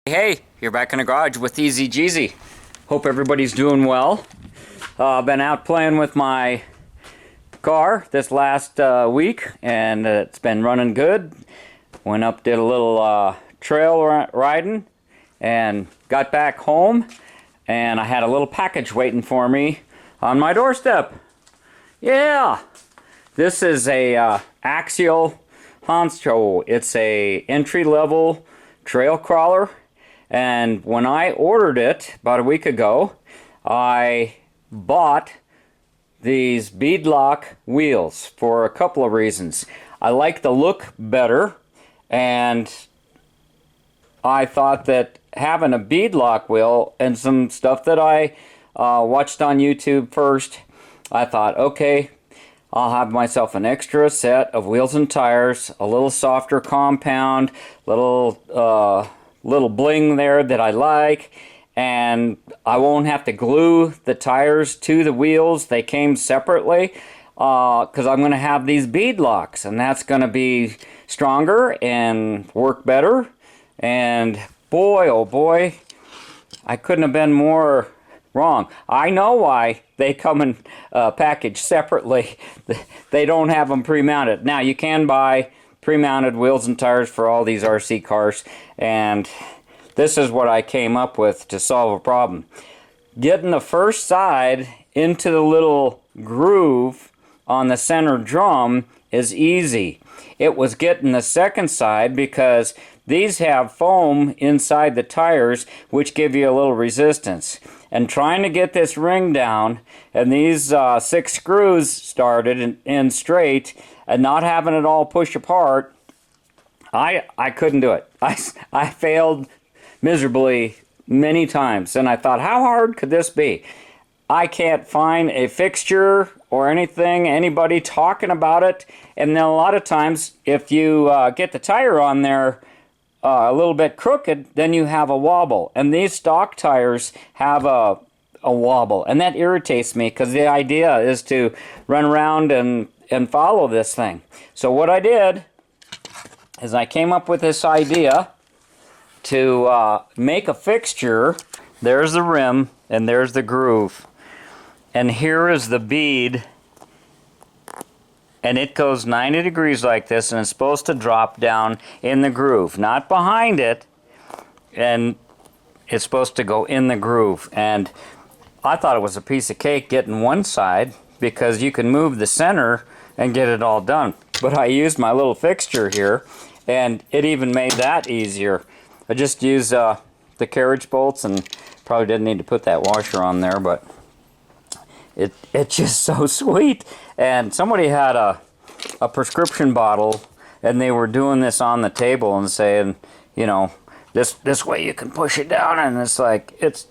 Hey, you're back in the garage with TheEZGZ. Hope everybody's doing well. Been out playing with my car this last week, and it's been running good. Went up, did a little trail riding, and got back home, and I had a little package waiting for me on my doorstep. Yeah, this is a axial honcho. It's a entry-level trail crawler. And when I ordered it about a week ago, I bought these beadlock wheels for a couple of reasons. I like the look better, and I thought that having a beadlock wheel and some stuff that I watched on YouTube first, I thought, okay, I'll have myself an extra set of wheels and tires, a little softer compound, little bling there that I like, and I won't have to glue the tires to the wheels. They came separately because I'm going to have these bead locks, and that's going to be stronger and work better. And boy, oh boy, I couldn't have been more wrong. I know why they come in packaged separately. They don't have them pre-mounted. Now you can buy pre-mounted wheels and tires for all these RC cars, and this is what I came up with to solve a problem. Getting the first side into the little groove on the center drum is easy. It was getting the second side, because these have foam inside the tires which give you a little resistance, and trying to get this ring down and these 6 screws started in straight and not having it all push apart, I couldn't do it. I failed miserably many times, and I thought, how hard could this be? I can't find a fixture or anything, anybody talking about it. And then a lot of times, if you get the tire on there a little bit crooked, then you have a wobble. And these stock tires have a wobble, and that irritates me, because the idea is to run around and follow this thing. So what I did is I came up with this idea to make a fixture. There's the rim, and there's the groove. And here is the bead, and it goes 90 degrees like this, and it's supposed to drop down in the groove, not behind it, and it's supposed to go in the groove. And I thought it was a piece of cake getting one side, because you can move the center and get it all done. But I used my little fixture here, and it even made that easier. I just used the carriage bolts, and probably didn't need to put that washer on there, but it's just so sweet. And somebody had a prescription bottle, and they were doing this on the table and saying, you know, this way you can push it down, and it's like, it's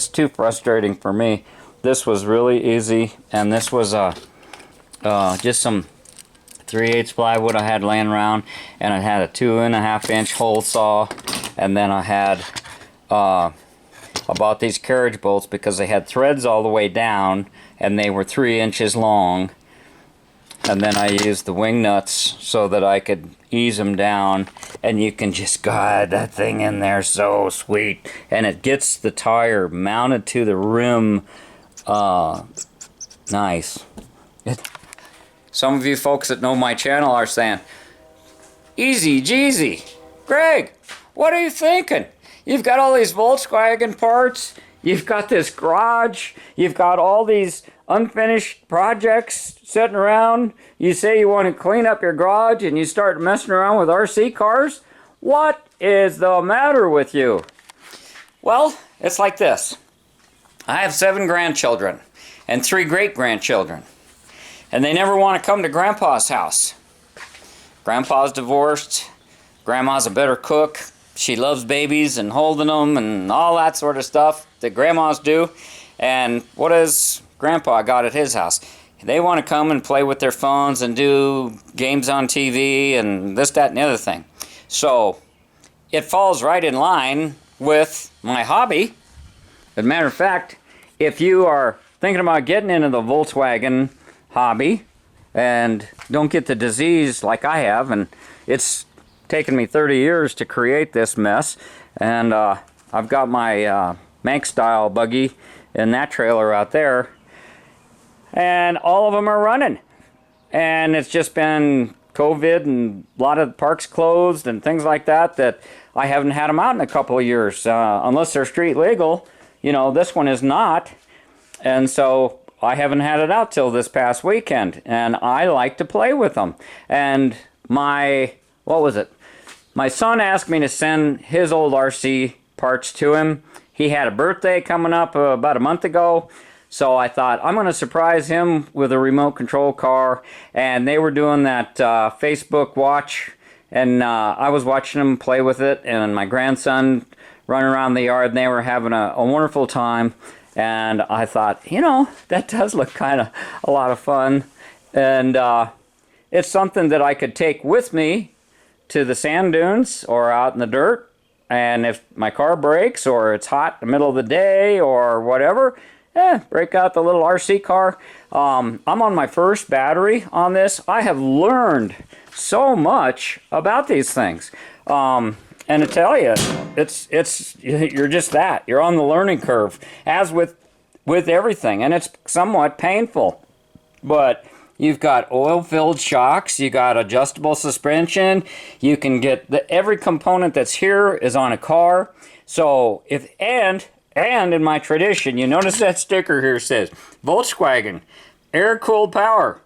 too frustrating for me. This was really easy, and this was just some 3/8 plywood I had laying around, and I had a 2.5-inch hole saw, and then I had about these carriage bolts, because they had threads all the way down, and they were 3 inches long. And then I used the wing nuts so that I could ease them down, and you can just guide that thing in there so sweet. And it gets the tire mounted to the rim nice. Some of you folks that know my channel are saying, TheEZGZ, Greg, what are you thinking? You've got all these Volkswagen parts, you've got this garage, you've got all these unfinished projects sitting around. You say you want to clean up your garage, and you start messing around with RC cars? What is the matter with you? Well, it's like this. I have 7 grandchildren and 3 great-grandchildren, and they never want to come to Grandpa's house. Grandpa's divorced, Grandma's a better cook, she loves babies and holding them and all that sort of stuff that grandmas do. And what has Grandpa got at his house? They want to come and play with their phones and do games on TV and this, that, and the other thing. So it falls right in line with my hobby. As a matter of fact, if you are thinking about getting into the Volkswagen hobby and don't get the disease like I have, and it's taken me 30 years to create this mess, and I've got my Manx style buggy in that trailer out there, and all of them are running. And it's just been COVID and a lot of parks closed and things like that I haven't had them out in a couple of years, unless they're street legal. You know, this one is not, and so I haven't had it out till this past weekend, and I like to play with them. And my son asked me to send his old RC parts to him. He had a birthday coming up about a month ago, so I thought I'm going to surprise him with a remote control car. And they were doing that Facebook watch, and I was watching them play with it, and my grandson running around the yard, and they were having a wonderful time. And I thought, you know, that does look kind of a lot of fun. And it's something that I could take with me to the sand dunes or out in the dirt. And if my car breaks or it's hot in the middle of the day or whatever, break out the little RC car. I'm on my first battery on this. I have learned so much about these things. And to tell you, you're just that. You're on the learning curve, as with everything, and it's somewhat painful. But you've got oil-filled shocks, you got adjustable suspension. You can get every component that's here is on a car. So and in my tradition, you notice that sticker here says Volkswagen air-cooled power.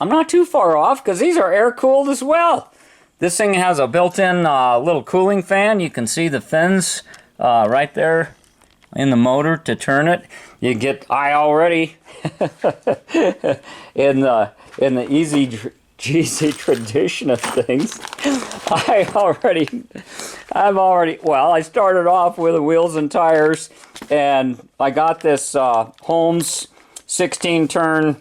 I'm not too far off because these are air-cooled as well. This thing has a built-in little cooling fan. You can see the fins right there in the motor to turn it. You get, I already, in the TheEZGZ tradition of things, I started off with the wheels and tires, and I got this Holmes 16-turn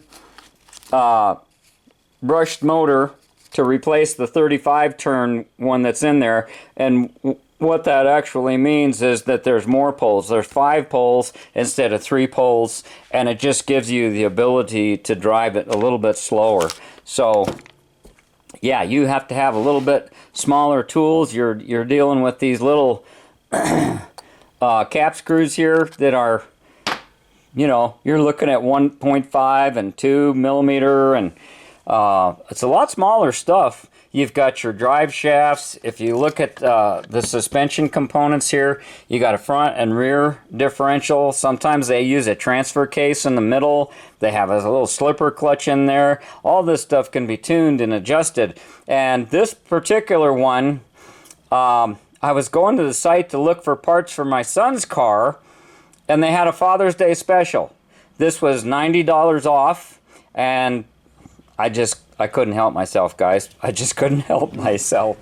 brushed motor to replace the 35-turn one that's in there. And what that actually means is that there's more poles. There's 5 poles instead of 3 poles, and it just gives you the ability to drive it a little bit slower. So yeah, you have to have a little bit smaller tools. You're dealing with these little cap screws here that are, you know, you're looking at 1.5 and 2 millimeter, and it's a lot smaller stuff. You've got your drive shafts. If you look at the suspension components here, you got a front and rear differential. Sometimes they use a transfer case in the middle. They have a little slipper clutch in there. All this stuff can be tuned and adjusted. And this particular one, I was going to the site to look for parts for my son's car, and they had a Father's Day special. This was $90 off, and I couldn't help myself, guys. I just couldn't help myself.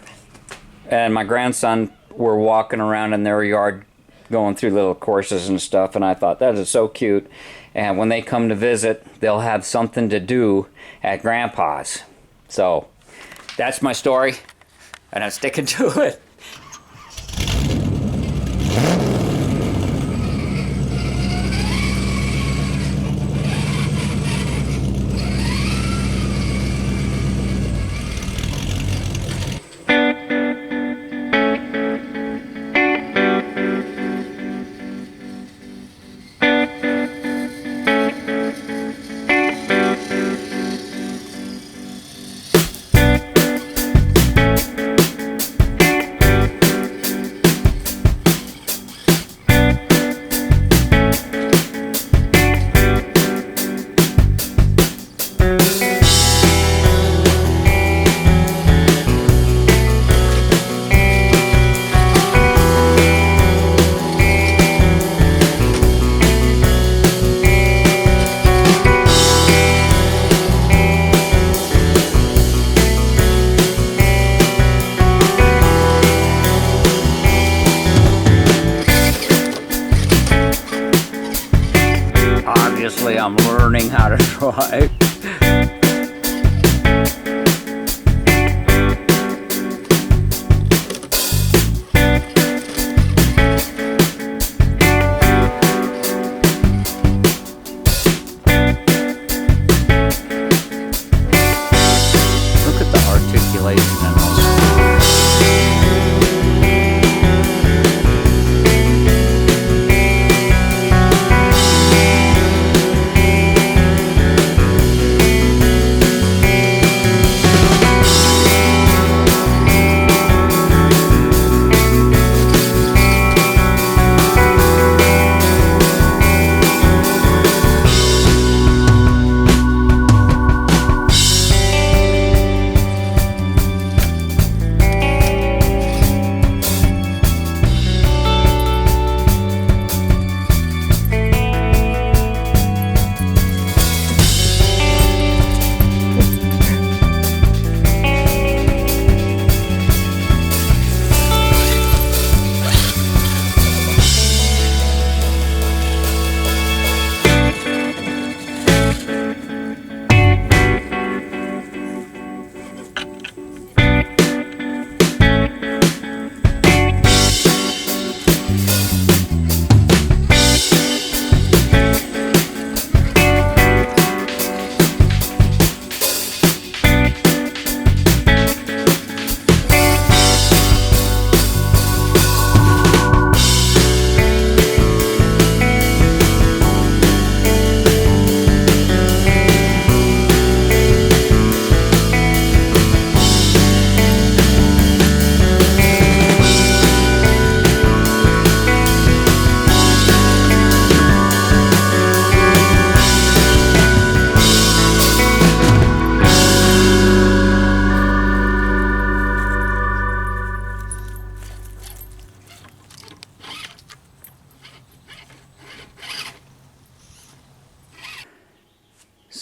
And my grandson were walking around in their yard going through little courses and stuff, and I thought, that is so cute. And when they come to visit, they'll have something to do at Grandpa's. So that's my story, and I'm sticking to it. Obviously, I'm learning how to drive. Look at the articulation in those.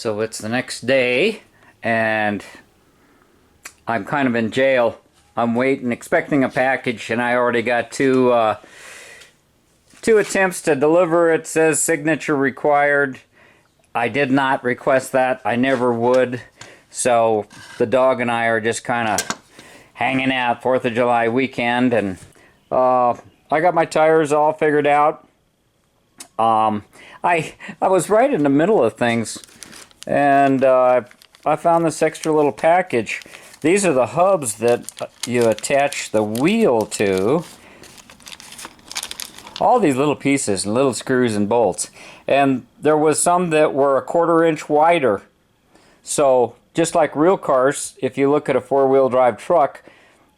So it's the next day, and I'm kind of in jail. I'm waiting, expecting a package, and I already got two attempts to deliver. It says signature required. I did not request that. I never would. So the dog and I are just kind of hanging out 4th of July weekend, and I got my tires all figured out. I was right in the middle of things, and I found this extra little package. These are the hubs that you attach the wheel to. All these little pieces and little screws and bolts. And there was some that were 1/4 inch wider. So just like real cars, if you look at a 4-wheel drive truck,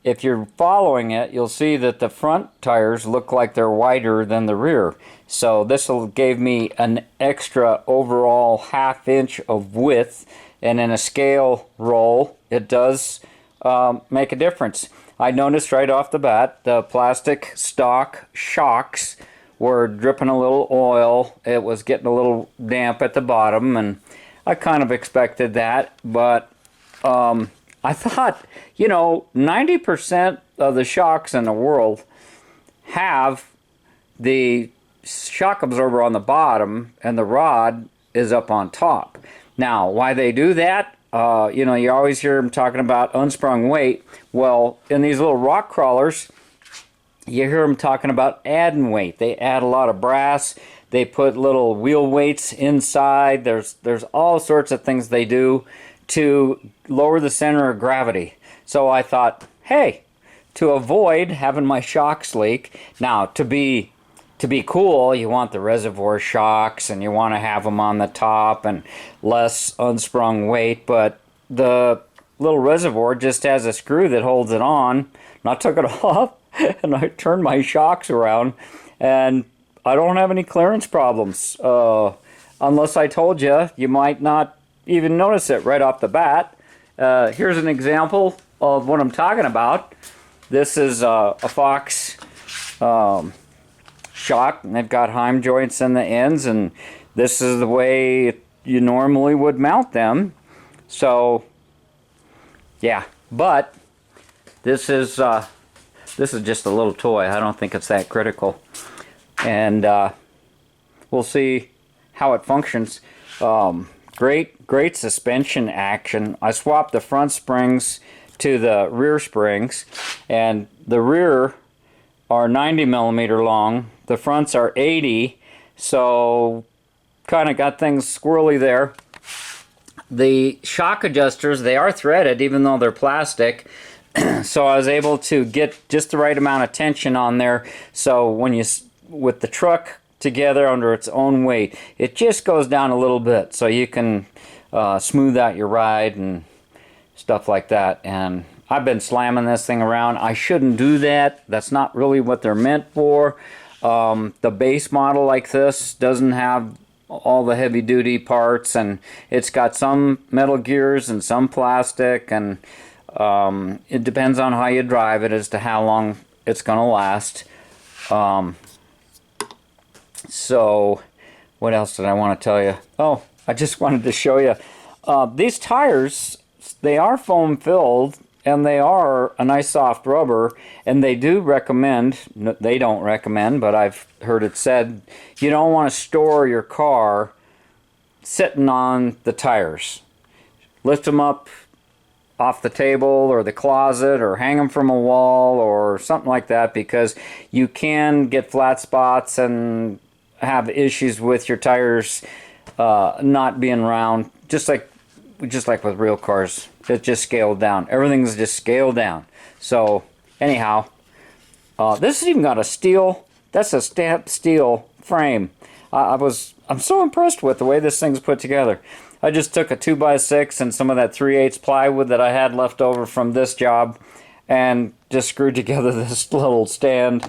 if you're following it, you'll see that the front tires look like they're wider than the rear. So this gave me an extra overall 1/2 inch of width, and in a scale roll, it does make a difference. I noticed right off the bat the plastic stock shocks were dripping a little oil. It was getting a little damp at the bottom, and I kind of expected that, but I thought, you know, 90% of the shocks in the world have the shock absorber on the bottom and the rod is up on top. Now, why they do that? You know, you always hear them talking about unsprung weight. Well, in these little rock crawlers, you hear them talking about adding weight. They add a lot of brass. They put little wheel weights inside. There's all sorts of things they do to lower the center of gravity. So I thought, hey, to avoid having my shocks leak, now to be cool, you want the reservoir shocks, and you want to have them on the top and less unsprung weight, but the little reservoir just has a screw that holds it on. And I took it off and I turned my shocks around, and I don't have any clearance problems. Unless I told you, you might not even notice it right off the bat. Here's an example of what I'm talking about. This is a Fox shock, and they've got heim joints in the ends, and this is the way you normally would mount them. So yeah, but this is just a little toy. I don't think it's that critical, and we'll see how it functions. Great suspension action. I swapped the front springs to the rear springs, and the rear are 90 millimeter long. The fronts are 80, so kind of got things squirrely there. The shock adjusters, they are threaded even though they're plastic, so I was able to get just the right amount of tension on there, so when you, with the truck together under its own weight, it just goes down a little bit, so you can smooth out your ride and stuff like that. And I've been slamming this thing around. I shouldn't do that. That's not really what they're meant for. The base model like this doesn't have all the heavy duty parts, and it's got some metal gears and some plastic, and it depends on how you drive it as to how long it's going to last. So what else did I want to tell you? Oh, I just wanted to show you these tires. They are foam filled, and they are a nice soft rubber, and they do recommend, they don't recommend, but I've heard it said, you don't want to store your car sitting on the tires. Lift them up off the table or the closet, or hang them from a wall or something like that, because you can get flat spots and have issues with your tires not being round, just like with real cars. It's just scaled down. Everything's just scaled down. So anyhow, this has even got a steel, that's a stamped steel frame. I'm so impressed with the way this thing's put together. I just took a 2x6 and some of that 3/8 plywood that I had left over from this job, and just screwed together this little stand.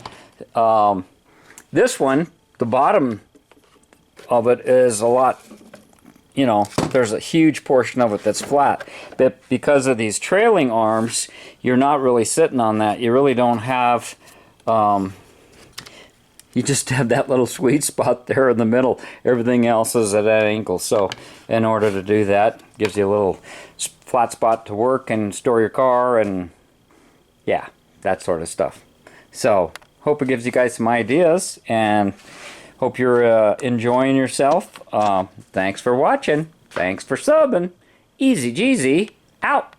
This one, the bottom of it is a lot, you know, there's a huge portion of it that's flat, but because of these trailing arms, you're not really sitting on that. You really don't have, You just have that little sweet spot there in the middle. Everything else is at that angle. So in order to do that, gives you a little flat spot to work and store your car and yeah, that sort of stuff. So hope it gives you guys some ideas and hope you're enjoying yourself. Thanks for watching. Thanks for subbing. TheEZGZ out.